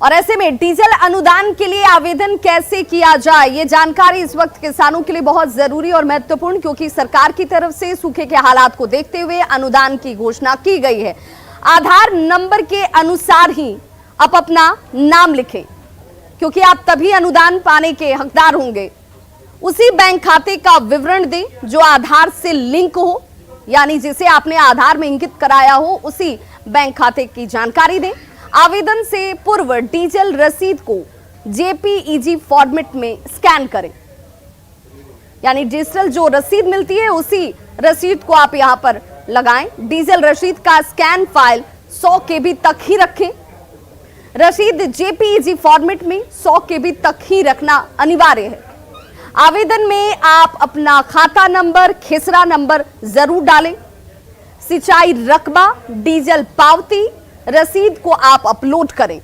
और ऐसे में डीजल अनुदान के लिए आवेदन कैसे किया जाए, ये जानकारी इस वक्त किसानों के लिए बहुत जरूरी और महत्वपूर्ण, क्योंकि सरकार की तरफ से सूखे के हालात को देखते हुए अनुदान की घोषणा की गई है। आधार नंबर के अनुसार ही आप अपना नाम लिखें, क्योंकि आप तभी अनुदान पाने के हकदार होंगे। उसी बैंक खाते का विवरण दें जो आधार से लिंक हो, यानी जिसे आपने आधार में इंगित कराया हो उसी बैंक खाते की जानकारी दें। आवेदन से पूर्व डीजल रसीद को जेपीईजी फॉर्मेट में स्कैन करें, यानी डिजिटल जो रसीद मिलती है उसी रसीद को आप यहां पर लगाएं। डीजल रसीद का स्कैन फाइल 100 KB तक ही रखें। रसीद जेपीईजी फॉर्मेट में 100 KB तक ही रखना अनिवार्य है। आवेदन में आप अपना खाता नंबर, खेसरा नंबर जरूर डालें। सिंचाई रकबा, डीजल पावती रसीद को आप अपलोड करें।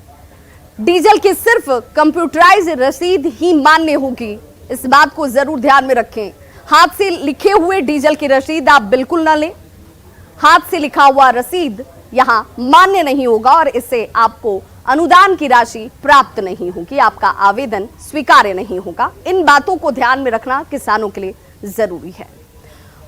डीजल की सिर्फ कंप्यूटराइज रसीद ही मान्य होगी, इस बात को जरूर ध्यान में रखें। हाथ से लिखे हुए डीजल की रसीद आप बिल्कुल न लें। हाथ से लिखा हुआ रसीद यहां मान्य नहीं होगा और इससे आपको अनुदान की राशि प्राप्त नहीं होगी, आपका आवेदन स्वीकार्य नहीं होगा। इन बातों को ध्यान में रखना किसानों के लिए जरूरी है।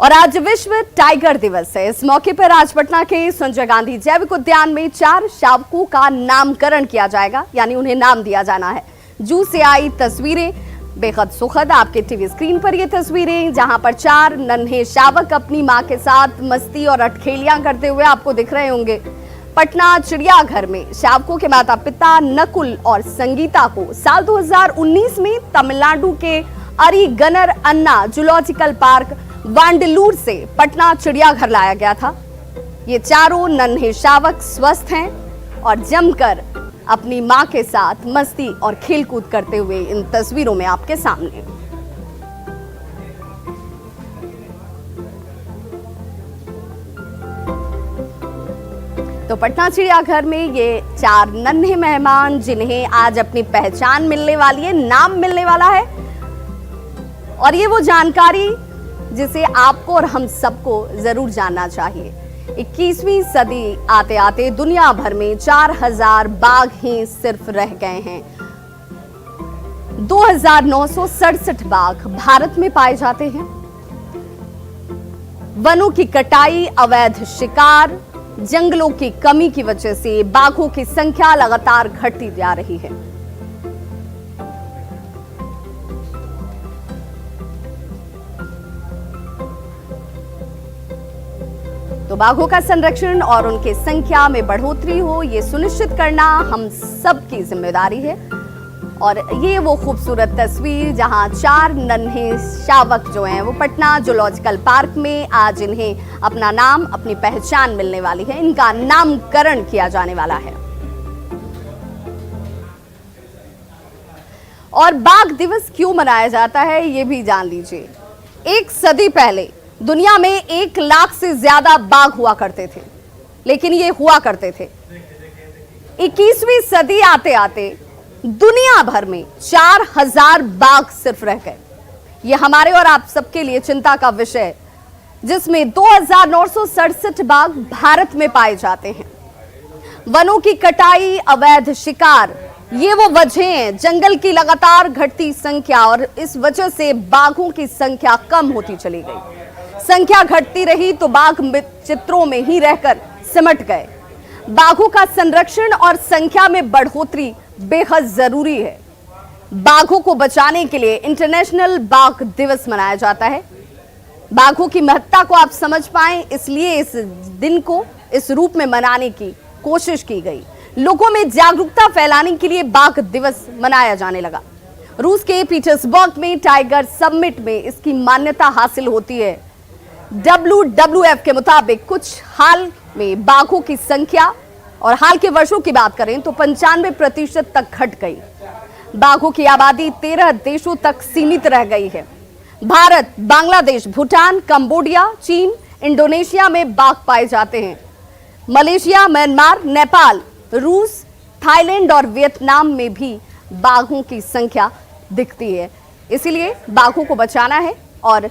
और आज विश्व टाइगर दिवस है। इस मौके पर आज पटना के संजय गांधी जैविक उद्यान में 4 शावकों का नामकरण किया जाएगा, यानी उन्हें नाम दिया जाना है। जू से आई तस्वीरें बेहद सुखद, आपके टीवी स्क्रीन पर ये तस्वीरें जहां पर 4 नन्हे शावक अपनी मां के साथ मस्ती और अटखेलियां करते हुए आपको दिख रहे होंगे। पटना चिड़ियाघर में शावकों के माता पिता नकुल और संगीता को साल 2019 में तमिलनाडु के अरिगनर अन्ना जूलॉजिकल पार्क वांडलूर से पटना चिड़ियाघर लाया गया था। ये चारों नन्हे शावक स्वस्थ हैं और जमकर अपनी मां के साथ मस्ती और खेलकूद करते हुए इन तस्वीरों में आपके सामने। तो पटना चिड़ियाघर में ये 4 नन्हे मेहमान, जिन्हें आज अपनी पहचान मिलने वाली है, नाम मिलने वाला है, और ये वो जानकारी जिसे आपको और हम सबको जरूर जानना चाहिए। 21वीं सदी आते आते दुनिया भर में 4000 बाघ ही सिर्फ रह गए हैं। 2967 बाघ भारत में पाए जाते हैं। वनों की कटाई, अवैध शिकार, जंगलों की कमी की वजह से बाघों की संख्या लगातार घटती जा रही है। तो बाघों का संरक्षण और उनके संख्या में बढ़ोतरी हो, ये सुनिश्चित करना हम सबकी जिम्मेदारी है। और ये वो खूबसूरत तस्वीर जहां 4 नन्हे शावक जो हैं वो पटना जूलॉजिकल पार्क में आज इन्हें अपना नाम, अपनी पहचान मिलने वाली है। इनका नामकरण किया जाने वाला है। और बाघ दिवस क्यों मनाया जाता है ये भी जान लीजिए। 1 सदी पहले दुनिया में 1 लाख से ज्यादा बाघ हुआ करते थे, लेकिन ये हुआ करते थे। 21वीं सदी आते आते दुनिया भर में 4000 बाघ सिर्फ रह गए। ये हमारे और आप सबके लिए चिंता का विषय, जिसमें 2967 बाघ भारत में पाए जाते हैं। वनों की कटाई, अवैध शिकार, ये वो वजह हैं, जंगल की लगातार घटती संख्या, और इस वजह से बाघों की संख्या कम होती चली गई। संख्या घटती रही तो बाघ चित्रों में ही रहकर सिमट गए। बाघों का संरक्षण और संख्या में बढ़ोतरी बेहद जरूरी है। बाघों को बचाने के लिए इंटरनेशनल बाघ दिवस मनाया जाता है। बाघों की महत्ता को आप समझ पाएं, इसलिए इस दिन को इस रूप में मनाने की कोशिश की गई। लोगों में जागरूकता फैलाने के लिए बाघ दिवस मनाया जाने लगा। रूस के पीटर्सबर्ग में टाइगर समिट में इसकी मान्यता हासिल होती है। WWF के मुताबिक कुछ हाल में बाघों की संख्या, और हाल के वर्षों की बात करें तो 95% तक घट गई। बाघों की आबादी 13 देशों तक सीमित रह गई है। भारत, बांग्लादेश, भूटान, कंबोडिया, चीन, इंडोनेशिया में बाघ पाए जाते हैं। मलेशिया, म्यांमार, नेपाल, रूस, थाईलैंड और वियतनाम में भी बाघों की संख्या दिखती है। इसीलिए बाघों को बचाना है और